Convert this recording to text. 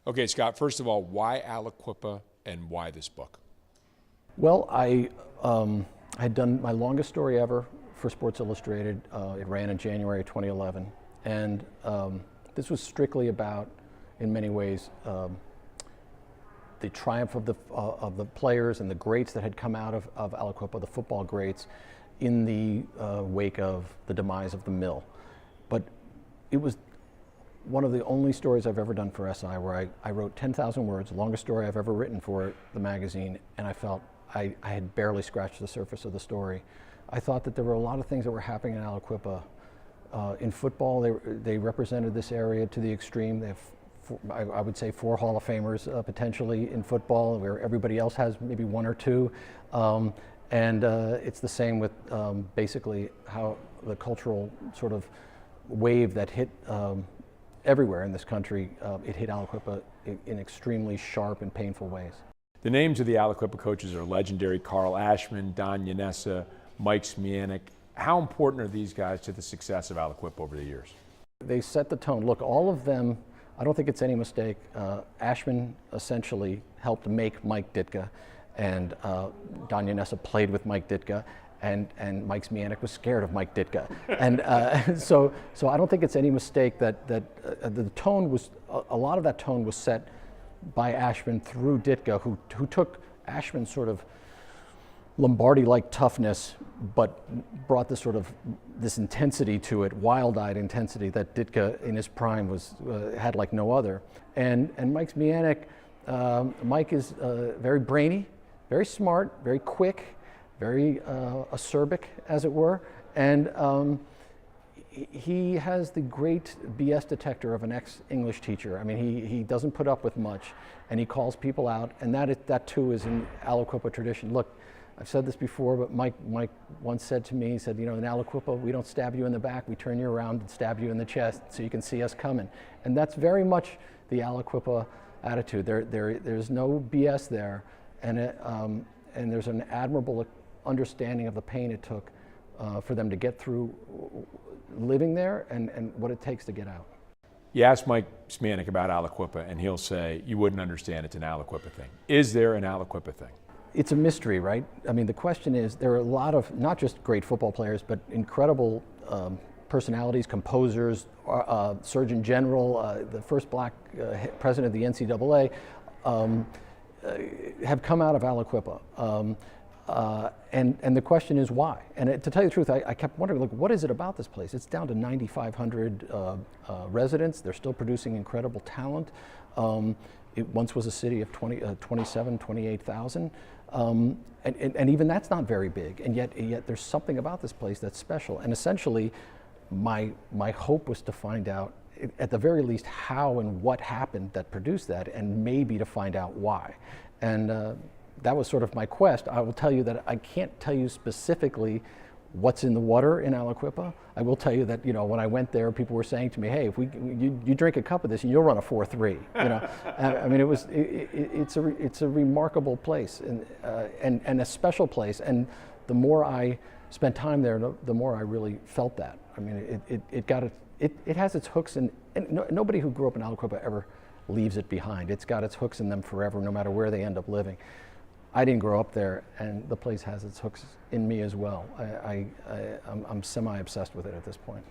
Okay, Scott, first of all, why Aliquippa and why this book? Well, I had done my longest story ever for Sports Illustrated. It ran in January 2011. And this was strictly about, in many ways, the triumph of the players and the greats that had come out of Aliquippa, the football greats, in the wake of the demise of the mill. But it was one of the only stories I've ever done for SI where I wrote 10,000 words, the longest story I've ever written for the magazine, and I felt I had barely scratched the surface of the story. I thought that there were a lot of things that were happening in Aliquippa. In football, they represented this area to the extreme. They have, I would say, 4 Hall of Famers potentially in football, where everybody else has maybe 1 or 2. And it's the same with basically how the cultural sort of wave that hit everywhere in this country, it hit Aliquippa in extremely sharp and painful ways. The names of the Aliquippa coaches are legendary: Carl Ashman, Don Yanessa, Mike Smianik. How important are these guys to the success of Aliquippa over the years? They set the tone. Look, all of them, I don't think it's any mistake. Ashman essentially helped make Mike Ditka, and Don Yanessa played with Mike Ditka, and Mike Smianik was scared of Mike Ditka. And so I don't think it's any mistake that the tone was, a lot of that tone was set by Ashman through Ditka, who took Ashman's sort of Lombardi-like toughness, but brought this sort of this intensity to it, wild-eyed intensity that Ditka in his prime had like no other. And Mike Smianik, Mike is very brainy, very smart, very quick, very acerbic, as it were, and he has the great BS detector of an ex-English teacher. I mean, he doesn't put up with much, and he calls people out, and that too is in Aliquippa tradition. Look, I've said this before, but Mike once said to me, he said, you know, in Aliquippa, we don't stab you in the back, we turn you around and stab you in the chest so you can see us coming. And that's very much the Aliquippa attitude. There's no BS there, and there's an admirable understanding of the pain it took for them to get through living there and what it takes to get out. You ask Mike Smianik about Aliquippa, and he'll say, you wouldn't understand it's an Aliquippa thing. Is there an Aliquippa thing? It's a mystery, right? I mean, the question is, there are a lot of, not just great football players, but incredible personalities, composers, Surgeon General, the first black president of the NCAA, have come out of Aliquippa. And the question is why? And to tell you the truth, I kept wondering, like, what is it about this place? It's down to 9,500 residents. They're still producing incredible talent. It once was a city of 28,000. And even that's not very big. And yet there's something about this place that's special. And essentially, my hope was to find out, at the very least, how and what happened that produced that, and maybe to find out why. And that was sort of my quest. I will tell you that I can't tell you specifically what's in the water in Aliquippa. I will tell you that, you know, when I went there, people were saying to me, hey, if you drink a cup of this and you'll run a 4.3, you know. I mean, it's a remarkable place and a special place. And the more I spent time there, the more I really felt that. I mean, it has its hooks in, and nobody who grew up in Aliquippa ever leaves it behind. It's got its hooks in them forever, no matter where they end up living. I didn't grow up there, and the place has its hooks in me as well. I'm semi-obsessed with it at this point.